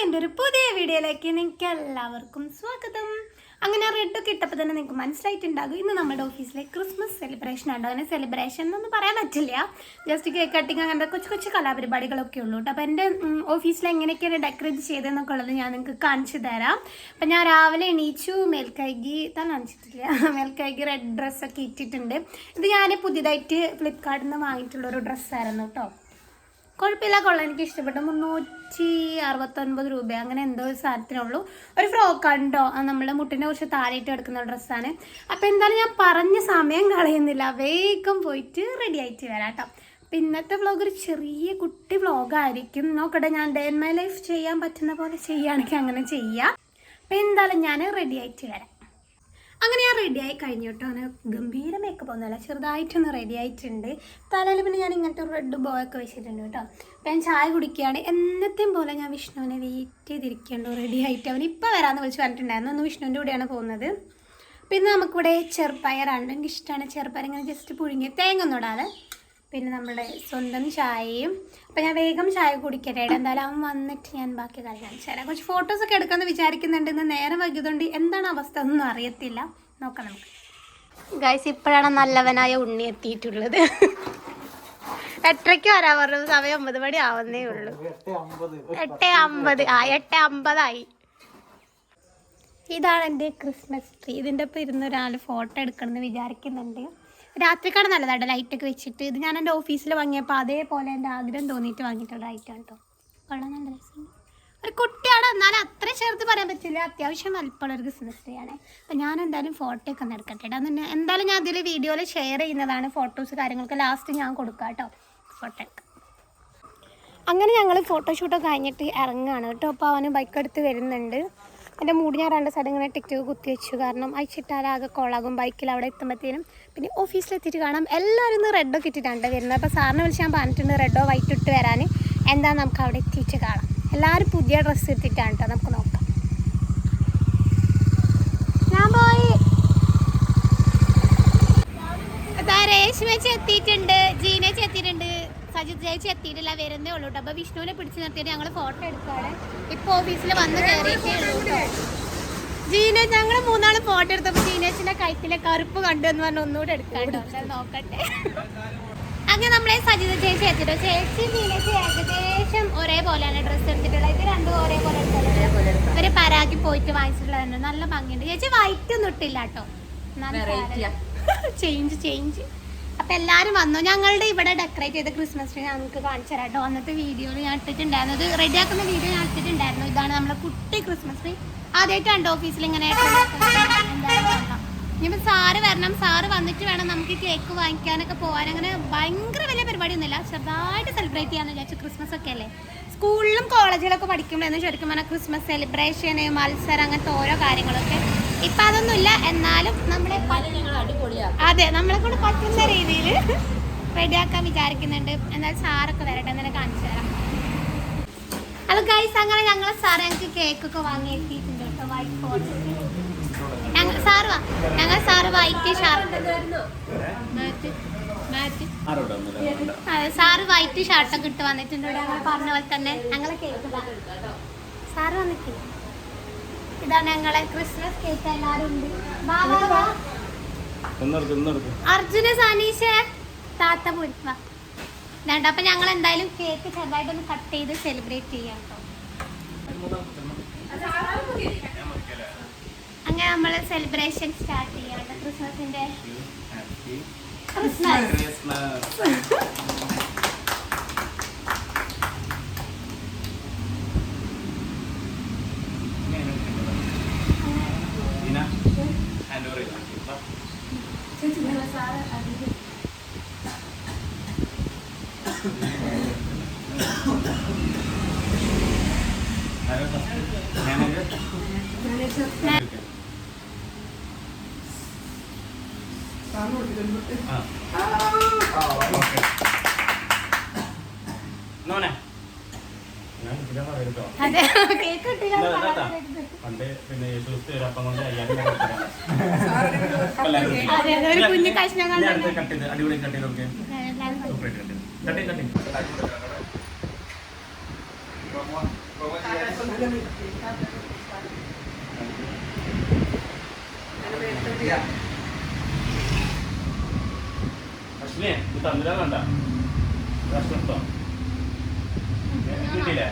എൻ്റെ ഒരു പുതിയ വീഡിയോയിലേക്ക് നിങ്ങൾക്ക് എല്ലാവർക്കും സ്വാഗതം. അങ്ങനെ റെഡൊക്കെ ഇട്ടപ്പോൾ തന്നെ നിങ്ങൾക്ക് മനസ്സിലായിട്ടുണ്ടാകും ഇന്ന് നമ്മുടെ ഓഫീസിലെ ക്രിസ്മസ് സെലിബ്രേഷൻ ഉണ്ടോ. അങ്ങനെ സെലിബ്രേഷൻ എന്നൊന്നും പറയാൻ പറ്റില്ല, ജസ്റ്റ് കേക്ക് കട്ടിങ് അങ്ങനത്തെ കൊച്ചു കൊച്ചു കലാപരിപാടികളൊക്കെ ഉള്ളൂ കേട്ടോ. അപ്പോൾ എൻ്റെ ഓഫീസിൽ എങ്ങനെയൊക്കെയാണ് ഡെക്കറേറ്റ് ചെയ്തതെന്നൊക്കെ ഉള്ളത് ഞാൻ നിങ്ങൾക്ക് കാണിച്ചു തരാം. അപ്പം ഞാൻ രാവിലെ എണീച്ചു, മേൽക്കൈകി കാണിച്ചിട്ടില്ല, മേൽക്കൈകി റെഡ് ഡ്രസ്സൊക്കെ ഇട്ടിട്ടുണ്ട്. ഇത് ഞാൻ പുതിയതായിട്ട് ഫ്ലിപ്കാർട്ടിൽ നിന്ന് വാങ്ങിയിട്ടുള്ളൊരു ഡ്രസ്സായിരുന്നു കേട്ടോ. കുഴപ്പമില്ല, കൊള്ളാം, എനിക്ക് ഇഷ്ടപ്പെട്ടു. 369 രൂപ അങ്ങനെ എന്തോ ഒരു സാധനത്തിനുള്ളൂ. ഒരു ഫ്രോക്കാണ്ടോ, നമ്മുടെ മുട്ടിനെ കുറിച്ച് താഴെയിട്ട് കിടക്കുന്ന ഡ്രസ്സാണ്. അപ്പോൾ എന്തായാലും ഞാൻ പറഞ്ഞ സമയം കളയുന്നില്ല, വേഗം പോയിട്ട് റെഡി ആയിട്ട് വരാം കേട്ടോ. അപ്പം ഇന്നത്തെ വ്ളോഗ് ഒരു ചെറിയ കുട്ടി വ്ളോഗായിരിക്കും. നോക്കട്ടെ, ഞാൻ ഡേ ഇൻ മൈ ലൈഫ് ചെയ്യാൻ പറ്റുന്ന പോലെ ചെയ്യുകയാണെങ്കിൽ അങ്ങനെ ചെയ്യാം. അപ്പം എന്തായാലും ഞാൻ റെഡി ആയിട്ട് വരാം. അങ്ങനെ ഞാൻ റെഡിയായി കഴിഞ്ഞു കേട്ടോ. അങ്ങനെ ഗംഭീര മേക്കപ്പ് ഒന്നുമല്ല, ചെറുതായിട്ടൊന്ന് റെഡി ആയിട്ടുണ്ട്. തലയിൽ പിന്നെ ഞാൻ ഇങ്ങനത്തെ ഒരു റെഡ് ബോ ഒക്കെ വെച്ചിട്ടുണ്ട് കേട്ടോ. അപ്പം ഞാൻ ചായ കുടിക്കുകയാണ്. എന്നത്തെയും പോലെ ഞാൻ വിഷ്ണുവിനെ വെയിറ്റ് ചെയ്തിരിക്കേണ്ടോ റെഡി ആയിട്ട്. അവൻ ഇപ്പോൾ വരാമെന്ന് വിളിച്ച് പറഞ്ഞിട്ടുണ്ടായിരുന്നു. ഒന്ന് വിഷ്ണുവിൻ്റെ കൂടെയാണ് പോകുന്നത്. പിന്നെ നമുക്കിവിടെ ചെറുപ്പയറാണ്, എനിക്ക് ഇഷ്ടമാണ് ചെറുപ്പയർ. ഇങ്ങനെ ജസ്റ്റ് പുഴുങ്ങി തേങ്ങ ഒന്നും ഇടാതെ. പിന്നെ നമ്മുടെ സ്വന്തം ചായയും. അപ്പം ഞാൻ വേഗം ചായ കുടിക്കട്ടെ. എന്തായാലും അവൻ വന്നിട്ട് ഞാൻ ബാക്കി കാര്യം കാണിച്ചു തരാം. കുറച്ച് ഫോട്ടോസൊക്കെ എടുക്കാമെന്ന് വിചാരിക്കുന്നുണ്ട്. ഇന്ന് നേരം വൈകിയതുകൊണ്ട് എന്താണ് അവസ്ഥ ഒന്നും അറിയത്തില്ല, നോക്കാം നമുക്ക്. ഗൈസ്, ഇപ്പോഴാണ് നല്ലവനായ ഉണ്ണി എത്തിയിട്ടുള്ളത്. 8:30 വരാൻ പറഞ്ഞു, സമയം 9 മണി ആവുന്നേ ഉള്ളൂ. 8:50 8:50 ഇതാണ് എൻ്റെ ക്രിസ്മസ് ട്രീ. ഇതിൻ്റെ ഒപ്പം ഇരുന്ന് ഒരാൾ ഫോട്ടോ എടുക്കണമെന്ന് വിചാരിക്കുന്നുണ്ട്. രാത്രിക്കാണ് നല്ലതാട്ടോ ലൈറ്റൊക്കെ വെച്ചിട്ട്. ഇത് ഞാൻ എൻ്റെ ഓഫീസിൽ വാങ്ങിയപ്പോൾ അതേപോലെ എൻ്റെ ആഗ്രഹം തോന്നിയിട്ട് വാങ്ങിയിട്ടുള്ള ലൈറ്റാണ് കേട്ടോ. വളരെ നല്ല രസമുണ്ട്. ഒരു കുട്ടിയാണ്, എന്നാലും അത്ര ചേർത്ത് പറയാൻ പറ്റില്ല, അത്യാവശ്യം വലിപ്പമുള്ള ഒരു ക്രിസ്മസ് ട്രീ ആണ്. അപ്പം ഞാൻ എന്തായാലും ഫോട്ടോ ഒക്കെ ഒന്ന് എടുക്കട്ടെ. അതൊന്ന് എന്തായാലും ഞാൻ അതിൽ വീഡിയോയിൽ ഷെയർ ചെയ്യുന്നതാണ്. ഫോട്ടോസ് കാര്യങ്ങളൊക്കെ ലാസ്റ്റ് ഞാൻ കൊടുക്കാം കേട്ടോ. ഫോട്ടോ എടുക്കാം. അങ്ങനെ ഞങ്ങൾ ഫോട്ടോഷൂട്ടൊക്കെ കഴിഞ്ഞിട്ട് ഇറങ്ങുകയാണ് കേട്ടോ. അപ്പോൾ അവന് ബൈക്ക് എടുത്ത് വരുന്നുണ്ട്. എൻ്റെ മൂടി ഞാൻ 2 സൈഡ് ഇങ്ങനെ ടിക്കറ്റ് കുത്തി വെച്ചു, കാരണം അയച്ചിട്ടാലാകെ കോളാകും ബൈക്കിൽ അവിടെ എത്തുമ്പോഴത്തേനും. പിന്നെ ഓഫീസിലെത്തിയിട്ട് കാണാം എല്ലാവരും ഇന്ന് റെഡൊക്കെ ഇട്ടിട്ടാണ് വരുന്നത്. അപ്പോൾ സാറിനെ വിളിച്ച് ഞാൻ പറഞ്ഞിട്ടുണ്ട് റെഡോ വൈറ്റ് ഇട്ട് വരാൻ. എന്താ നമുക്ക് അവിടെ എത്തിയിട്ട് കാണാം. എല്ലാവരും പുതിയ ഡ്രസ്സ് ഇട്ടിട്ടാണ് കേട്ടോ, നമുക്ക് നോക്കാം. ഞാൻ പോയി. രേഷ്മേച്ചി എത്തിയിട്ടുണ്ട്, ജീനേച്ചി എത്തിയിട്ടുണ്ട്, സജിത് ചേച്ചി എത്തിയിട്ടില്ല, വരുന്നേ ഉള്ളൂ കേട്ടോ. അപ്പോൾ വിഷ്ണുവിനെ പിടിച്ച് നിർത്തിയിട്ട് ഞങ്ങൾ ഫോട്ടോ എടുക്കുകയാണ്. ഇപ്പോൾ ഓഫീസിൽ വന്ന് കയറിയിട്ടേ ഉള്ളൂ. ജീനേച്ചി ഞങ്ങൾ 3 ഫോട്ടോ എടുത്തപ്പോൾ ജീനേച്ചിൻ്റെ കഴുത്തിലെ കറുപ്പ് കണ്ടു എന്ന് പറഞ്ഞാൽ ഒന്നുകൂടെ എടുക്കാണ്ടോ, നോക്കട്ടെ. അങ്ങനെ നമ്മളെ സജിത ചേച്ചി എത്തിയിട്ടോ. ചേച്ചി ജീനേച്ചി ഏകദേശം ഒരേപോലെയാണ് ഡ്രസ്സ് എടുത്തിട്ടുള്ളത്. ഇത് രണ്ടും ഒരേപോലെ എടുത്തത്. ഒരു പരാഗി പോയിട്ട് വാങ്ങിച്ചിട്ടുള്ളത് നല്ല ഭംഗിയുണ്ട്. ചേച്ചി വൈറ്റ് ഒന്നും ഇട്ടില്ല കേട്ടോ, ചേഞ്ച്. അപ്പം എല്ലാവരും വന്നു. ഞങ്ങളുടെ ഇവിടെ ഡെക്കറേറ്റ് ചെയ്ത ക്രിസ്മസ് ട്രീ ഞങ്ങൾക്ക് കാണിച്ചു തരാം കേട്ടോ. അന്നത്തെ വീഡിയോയിൽ ഞാൻ ഇട്ടിട്ടുണ്ടായിരുന്നു, ഇത് റെഡിയാക്കുന്ന വീഡിയോ ഞാൻ ഇട്ടിട്ടുണ്ടായിരുന്നു. ഇതാണ് നമ്മളെ കുട്ടി ക്രിസ്മസ് ട്രീ. ആദ്യമായിട്ടുണ്ട് ഓഫീസിൽ ഇങ്ങനെ. ഇനിയിപ്പോൾ സാറ് വരണം, സാറ് വന്നിട്ട് വേണം നമുക്ക് കേക്ക് വാങ്ങിക്കാനൊക്കെ പോകാൻ. അങ്ങനെ ഭയങ്കര വലിയ പരിപാടിയൊന്നുമില്ല, ചെറുതായിട്ട് സെലിബ്രേറ്റ് ചെയ്യാമെന്ന് വിചാരിച്ചു. ക്രിസ്മസ് ഒക്കെ അല്ലേ. സ്കൂളിലും കോളേജിലൊക്കെ പഠിക്കുമ്പോഴെന്ന് ശരിക്കും പറഞ്ഞാൽ ക്രിസ്മസ് സെലിബ്രേഷന്, മത്സരം, അങ്ങനത്തെ ഓരോ കാര്യങ്ങളൊക്കെ. ഇപ്പം അതൊന്നുമില്ല, എന്നാലും നമ്മളെ അതെ നമ്മളെ കൊണ്ട് പറ്റുന്ന രീതിയിൽ റെഡിയാക്കാൻ വിചാരിക്കുന്നുണ്ട്. എന്നാലും സാറൊക്കെ വരട്ടെ, എന്നാലും കാണിച്ചു തരാം. അത് ഗൈസ്, അങ്ങനെ ഞങ്ങളെ സാറ് ഞങ്ങൾക്ക് കേക്കൊക്കെ വാങ്ങി എത്തിയിട്ടുണ്ട് കേട്ടോ. വൈറ്റ് ഫോറസ്റ്റ് ഞങ്ങൾ സാറ് വൈറ്റ് ഷർട്ട്, അതെ സാറ് വൈറ്റ് ഷർട്ടൊക്കെ ഇട്ട് വന്നിട്ടുണ്ട്. ഞങ്ങൾ പറഞ്ഞ പോലെ തന്നെ ഞങ്ങളെ കേക്ക് സാറ് വന്നിട്ടില്ല. ഇതാണ് ഞങ്ങളെ ക്രിസ്മസ് കേക്ക്. എല്ലാവരും ഉണ്ട്. അർജുന, സനീഷ്, താത്ത പോയിട്ട് വേണ്ട. അപ്പം ഞങ്ങൾ എന്തായാലും കേക്ക് ചെറുതായിട്ടൊന്ന് കട്ട് ചെയ്ത് സെലിബ്രേറ്റ് ചെയ്യാം കേട്ടോ. അങ്ങനെ നമ്മൾ സെലിബ്രേഷൻ സ്റ്റാർട്ട് ചെയ്യാം കേട്ടോ. ക്രിസ്മസിൻ്റെ അതെ കേക്ക് കുഞ്ഞു കഷ്ണങ്ങൾ അശ്വിനെ തന്നില്ല കണ്ട കഷ്ടത്തോ കിട്ടിയില്ലേ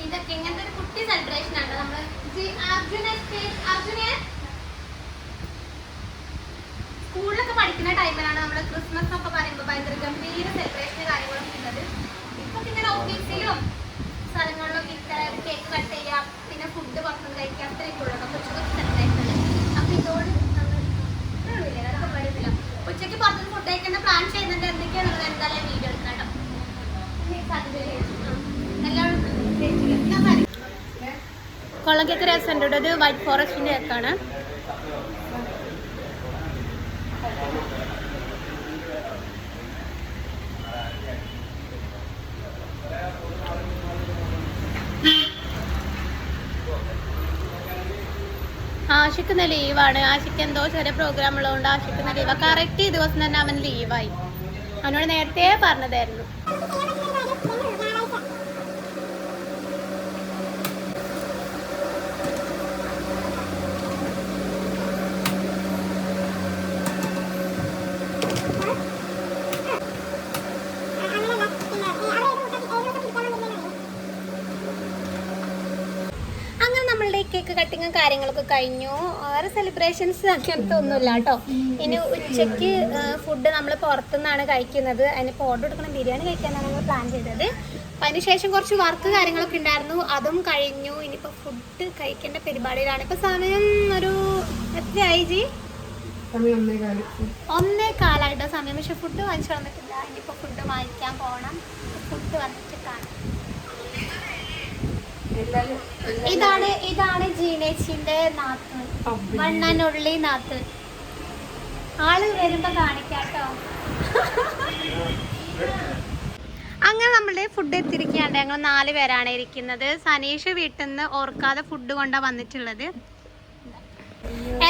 ഇതൊക്കെ ഇങ്ങനത്തെ ഒരു കുട്ടി സെലിബ്രേഷൻ ആണ് നമ്മള് അർജുനെ സ്കൂളിലൊക്കെ പഠിക്കുന്ന ടൈമിലാണ് നമ്മള് ക്രിസ്മസ് എന്നൊക്കെ പറയുമ്പോൾ ഭയങ്കര ഗംഭീര സെലിബ്രേഷൻ കാര്യങ്ങളൊക്കെ ഉള്ളത്. ഇപ്പൊ ഇങ്ങനെ ഓഫീസിലും സ്ഥലങ്ങളിലൊക്കെ കേക്ക് കട്ട് ചെയ്യാം, പിന്നെ ഫുഡ് പുറത്തുനിന്ന് കഴിക്കുക, അത്രയൊക്കെ ഉള്ളൂ കൊച്ചു കൊച്ചു സെലിബ്രേഷൻ. അപ്പൊ ഇതോട് പരിപാടിയൊന്നുമില്ല. ഉച്ചയ്ക്ക് പുറത്തുനിന്ന് ഫുഡ് കഴിക്കുന്ന പ്ലാൻ ചെയ്യുന്നുണ്ട്. എന്തൊക്കെയാണുള്ളത് എന്തായാലും വീഡിയോ എടുക്കണം കേട്ടോ. കൊള്ളം കേക്ക് രസമുണ്ട്. ഇത് വൈറ്റ് ഫോറസ്റ്റിന്റെ കേക്കാണ്. ആഷിക്കുന്ന ലീവാണ്. ആഷിക്ക് എന്തോ ചെറിയ പ്രോഗ്രാം ഉള്ളതുകൊണ്ട് ആഷിക്കുന്ന ലീവാ. കറക്റ്റ് ഈ ദിവസം തന്നെ അവൻ ലീവായി. അവനോട് നേരത്തെ പറഞ്ഞതായിരുന്നു. കേക്ക് കട്ടിങ്ങും കാര്യങ്ങളൊക്കെ കഴിഞ്ഞു. വേറെ സെലിബ്രേഷൻസ് അങ്ങനത്തെ ഒന്നുമില്ല കേട്ടോ. ഇനി ഉച്ചയ്ക്ക് ഫുഡ് നമ്മൾ പുറത്തുനിന്നാണ് കഴിക്കുന്നത്. അതിനിപ്പോൾ ഓർഡർ എടുക്കണം. ബിരിയാണി കഴിക്കാനാണ് ഞങ്ങൾ പ്ലാൻ ചെയ്തത്. അപ്പം അതിനുശേഷം കുറച്ച് വർക്ക് കാര്യങ്ങളൊക്കെ ഉണ്ടായിരുന്നു, അതും കഴിഞ്ഞു. ഇനിയിപ്പോൾ ഫുഡ് കഴിക്കേണ്ട പരിപാടിയിലാണ്. ഇപ്പോൾ സമയം ഒരു എത്രയായി ജി? 1:15 സമയം. പക്ഷെ ഫുഡ് വാങ്ങിച്ചു വന്നിട്ടില്ല. ഇനിയിപ്പോൾ ഫുഡ് വാങ്ങിക്കാൻ പോകണം. ഫുഡ് വന്നിട്ട് കാണാം. ഇതാണ് ജീനേച്ചിന്റെ നാത്തൂൻ, മണ്ണനുള്ളി നാത്തൂൻ. ആള് വരുമ്പോ കാണിക്കാട്ടോ. അങ്ങനെ നമ്മളുടെ ഫുഡ് എത്തിയിരിക്കുകയാണ്. ഞങ്ങൾ 4 പേരാണ് ഇരിക്കുന്നത്. സനീഷ് വീട്ടിൽ നിന്ന് ഓർക്കാതെ ഫുഡ് കൊണ്ടാ വന്നിട്ടുള്ളത്.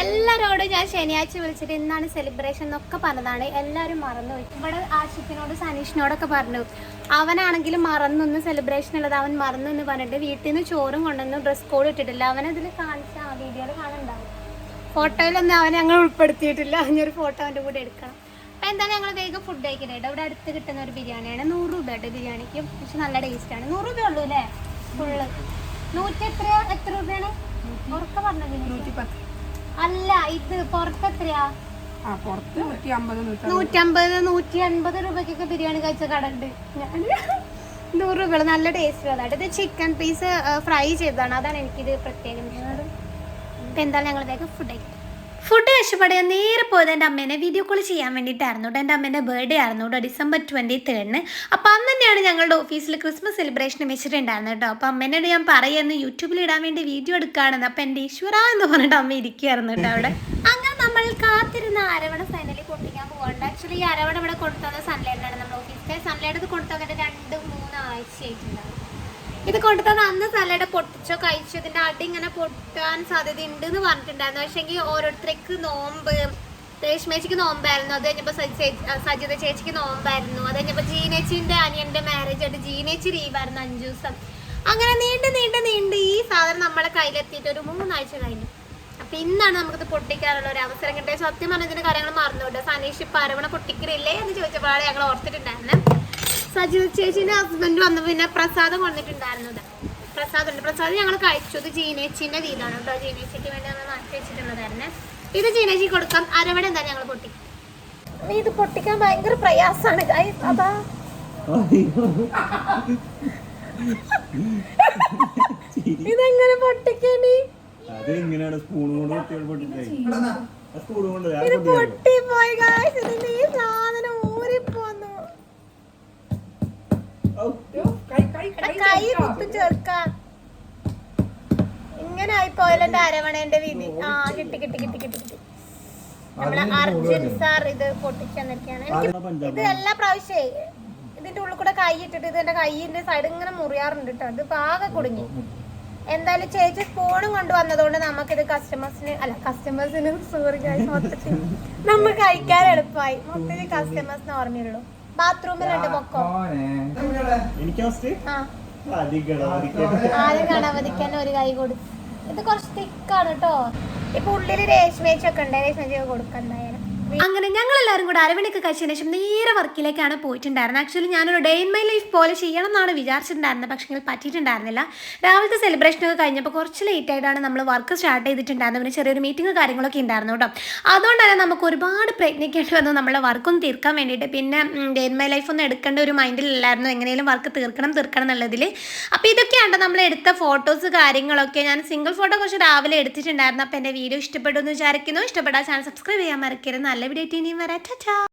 എല്ലാരോടും ഞാൻ ശനിയാഴ്ച വിളിച്ചിട്ട് ഇന്നാണ് സെലിബ്രേഷൻ എന്നൊക്കെ പറഞ്ഞതാണ്. എല്ലാവരും മറന്നുപോയി. ഇവിടെ ആഷിഖിനോട് സനീഷിനോടൊക്കെ പറഞ്ഞു. അവനാണെങ്കിലും മറന്നൊന്ന് സെലിബ്രേഷൻ ഉള്ളത് അവൻ മറന്നു പറഞ്ഞിട്ട് വീട്ടിൽ നിന്ന് ചോറും കൊണ്ടുവന്ന് ഡ്രസ് കോഡ് ഇട്ടിട്ടില്ല. അവനതിൽ കാണിച്ചാൽ വീഡിയോയിൽ കാണുന്നുണ്ടാവും. ഫോട്ടോയിലൊന്നും അവനെ ഞങ്ങൾ ഉൾപ്പെടുത്തിയിട്ടില്ല. അതിനൊരു ഫോട്ടോ അവൻ്റെ കൂടെ എടുക്കണം. അപ്പം എന്തായാലും ഞങ്ങൾ വേഗം ഫുഡ് കഴിക്കട്ടെ. ഇവിടെ അടുത്ത് കിട്ടുന്ന ഒരു ബിരിയാണിയാണ്. 100 രൂപ ബിരിയാണിക്ക്. പക്ഷെ നല്ല ടേസ്റ്റാണ്. 100 രൂപ ഉള്ളൂ അല്ലേ ഫുള്ള്? 100 എത്ര രൂപയാണ് ഉറക്ക പറഞ്ഞത്? 110 അല്ല, ഇത് പുറത്ത് എത്രയാ? 150-180 രൂപയ്ക്കൊക്കെ ബിരിയാണി കഴിച്ച കടണ്ട്. ഞാൻ 100 രൂപ. നല്ല ടേസ്റ്റ് അതായിട്ട്. ഇത് ചിക്കൻ പീസ് ഫ്രൈ ചെയ്തതാണ്. അതാണ് എനിക്കിത് പ്രത്യേകം ഇഷ്ടം. ഇപ്പം എന്തായാലും ഞങ്ങൾ വേഗം ഫുഡ് കഴിക്കും. ഫുഡ് കഷ്ടപ്പെടാൻ നേരെ പോയത് എൻ്റെ അമ്മേനെ വീഡിയോ കോൾ ചെയ്യാൻ വേണ്ടിയിട്ടായിരുന്നു കേട്ടോ. എൻ്റെ അമ്മേൻ്റെ ബർത്ത്ഡേ ആയിരുന്നു കേട്ടോ, December 23. അപ്പോൾ അന്ന് തന്നെയാണ് ഞങ്ങളുടെ ഓഫീസിൽ ക്രിസ്മസ് സെലിബ്രേഷൻ വെച്ചിട്ടുണ്ടായിരുന്നു കേട്ടോ. അപ്പോൾ അമ്മേനോട് ഞാൻ പറയുന്നു യൂട്യൂബിൽ ഇടാൻ വേണ്ടി വീഡിയോ എടുക്കുകയാണെന്ന്. അപ്പോൾ എൻ്റെ ഈശ്വര എന്ന് പറഞ്ഞിട്ട് അമ്മ ഇരിക്കുകയായിരുന്നു കേട്ടോ അവിടെ. അങ്ങനെ നമ്മൾ കാത്തിരുന്ന അരവണ ഫൈനലി പൊട്ടിക്കാൻ പോകണ്ട. ആക്ച്വലി ഈ അരവണ ഇവിടെ കൊണ്ടുവന്നത് സൺലൈറ്റിലാണ് നമ്മുടെ ഓഫീസിലെ. സൺലൈറ്റ് കൊണ്ടുവന്നിട്ട് 2-3 ആഴ്ചയായിട്ടുണ്ടാവും. ഇത് കൊണ്ടുതന്നെ അന്ന് സലഡ് പൊട്ടിച്ചോ കഴിച്ചോ ഇതിന്റെ അടി ഇങ്ങനെ പൊട്ടാൻ സാധ്യത ഉണ്ട് എന്ന് പറഞ്ഞിട്ടുണ്ടായിരുന്നു. പക്ഷെങ്കിൽ ഓരോരുത്തർക്ക് നോമ്പ്, രേഷ്മേച്ചിക്ക് നോമ്പായിരുന്നു. അത് കഴിഞ്ഞപ്പോൾ സജിത ചേച്ചിക്ക് നോമ്പായിരുന്നു. അത് കഴിഞ്ഞപ്പോൾ ജീനേച്ചിന്റെ അനിയന്റെ മാരേജ് ആയിട്ട് ജീനേച്ചി ലീവായിരുന്നു 5 ദിവസം. അങ്ങനെ നീണ്ട് ഈ സാധനം നമ്മളെ കയ്യിലെത്തിയിട്ട് ഒരു 3 ആഴ്ച കഴിഞ്ഞു. അപ്പൊ ഇന്നാണ് നമുക്കിത് പൊട്ടിക്കാനുള്ള ഒരു അവസരം കിട്ടിയത്. സത്യം പറഞ്ഞതിന്റെ കാര്യങ്ങൾ മറന്നുകൊണ്ട് സനീഷ് ഇപ്പൊ അരവണ പൊട്ടിക്കലില്ലേ എന്ന് ചോദിച്ചപ്പോഴാണ് ഞങ്ങൾ ഓർത്തിട്ടുണ്ടായിരുന്നത്. സജിത ചേച്ചിന്റെ ഹസ്ബൻഡ് വന്നു. പിന്നെ പ്രസാദം കൊണ്ടിട്ടുണ്ടായിരുന്നത്. പ്രസാദം ഞങ്ങൾ കഴിച്ചു. ഇത് ജീനേച്ചിന്റെ വീടാണ് കേട്ടോ. ജീനേച്ചിക്ക് വേണ്ടി നമ്മൾ മാറ്റി വെച്ചിട്ടുള്ളതായിരുന്നു. ഇത് ജീനേച്ചി കൊടുക്കാം. അരവണ എന്താ ഞങ്ങൾ പൊട്ടിക്കും. ഇത് പൊട്ടിക്കാൻ ഭയങ്കര പ്രയാസമാണ്. അതാ ഇതെങ്ങനെ പൊട്ടിക്കണി? ഇത് പൊട്ടിപ്പോയി. ഈ സാധനം ഊരിപ്പോന്നു. കൈ കുത്തു ചേർക്കാൻ ഇങ്ങനെ ആയിപ്പോയല്ലോ എന്റെ അരവണേന്റെ വിധി. കിട്ടി. നമ്മളെ അർജുൻ സാർ ഇത് പൊട്ടിച്ചെന്നിരിക്കുകയാണ്. എനിക്ക് ഇത് എല്ലാ പ്രാവശ്യമായി ഇതിന്റെ ഉള്ളിൽ കൂടെ കൈ ഇട്ടിട്ട് ഇതിന്റെ കൈയിന്റെ സൈഡ് ഇങ്ങനെ മുറിയാറുണ്ട് കേട്ടോ. ഇത് ആകെ കുടുങ്ങി. എന്തായാലും ചേച്ചി സ്പൂണും കൊണ്ടുവന്നതുകൊണ്ട് നമുക്കിത് കസ്റ്റമേഴ്സിന് സോറി മൊത്തത്തിൽ നമുക്ക് കഴിക്കാൻ എളുപ്പമായി. മൊത്തത്തിൽ കസ്റ്റമേഴ്സിന് ഓർമ്മയുള്ളൂ. ബാത്റൂമിലുണ്ട് പൊക്കോ. ആദ്യം ഗണപതിക്കാൻ ഒരു കൈ കൊടുത്തു. ഇത് കുറച്ച് തിക്കാണ് കേട്ടോ. ഇപ്പൊ ഉള്ളില് രേഷ്മേച്ചൊക്കെ ഉണ്ട്. രേഷ്മേച്ചൊക്കെ കൊടുക്കണ്ടായാലും. അങ്ങനെ ഞങ്ങൾ എല്ലാവരും കൂടെ അരവണിക്ക് കഴിച്ചതിന് ശേഷം നേരെ വർക്കിലേക്കാണ് പോയിട്ടുണ്ടായിരുന്നത്. ആക്ച്വലി ഞാനൊരു ഡേ ഇൻ മൈ ലൈഫ് പോലെ ചെയ്യണം എന്നാണ് വിചാരിച്ചിട്ടുണ്ടായിരുന്നത്. പക്ഷേ പറ്റിയിട്ടുണ്ടായിരുന്നില്ല. രാവിലത്തെ സെലിബ്രേഷനൊക്കെ കഴിഞ്ഞപ്പോൾ കുറച്ച് ലേറ്റ് ആയിട്ടാണ് നമ്മൾ വർക്ക് സ്റ്റാർട്ട് ചെയ്തിട്ടുണ്ടായിരുന്നത്. പിന്നെ ചെറിയൊരു മീറ്റിംഗ് കാര്യങ്ങളൊക്കെ ഉണ്ടായിരുന്നു കേട്ടോ. അതുകൊണ്ട് തന്നെ നമുക്ക് ഒരുപാട് പ്രയത്നിക്കേണ്ടി വന്നു നമ്മളെ വർക്കൊന്ന് തീർക്കാൻ വേണ്ടിയിട്ട്. പിന്നെ ഡേ ഇൻ മൈ ലൈഫ് ഒന്നും എടുക്കേണ്ട ഒരു മൈൻഡിലില്ലായിരുന്നു. എങ്ങനെയും വർക്ക് തീർക്കണം എന്നുള്ളതിൽ. അപ്പോൾ ഇതൊക്കെയാണ് നമ്മൾ എടുത്ത ഫോട്ടോസ് കാര്യങ്ങളൊക്കെ. ഞാൻ സിംഗിൾ ഫോട്ടോ കുറച്ച് രാവിലെ എടുത്തിട്ടുണ്ടായിരുന്നു. അപ്പോൾ എൻ്റെ വീഡിയോ ഇഷ്ടപ്പെട്ടു എന്ന് വിചാരിക്കുന്നു. ഇഷ്ടപ്പെട്ടാൽ ചാനൽ സബ്സ്ക്രൈബ് ചെയ്യാൻ മറക്കരുത്. നല്ല വീഡിയോ ഇനിയും വരാം. ടാറ്റാ.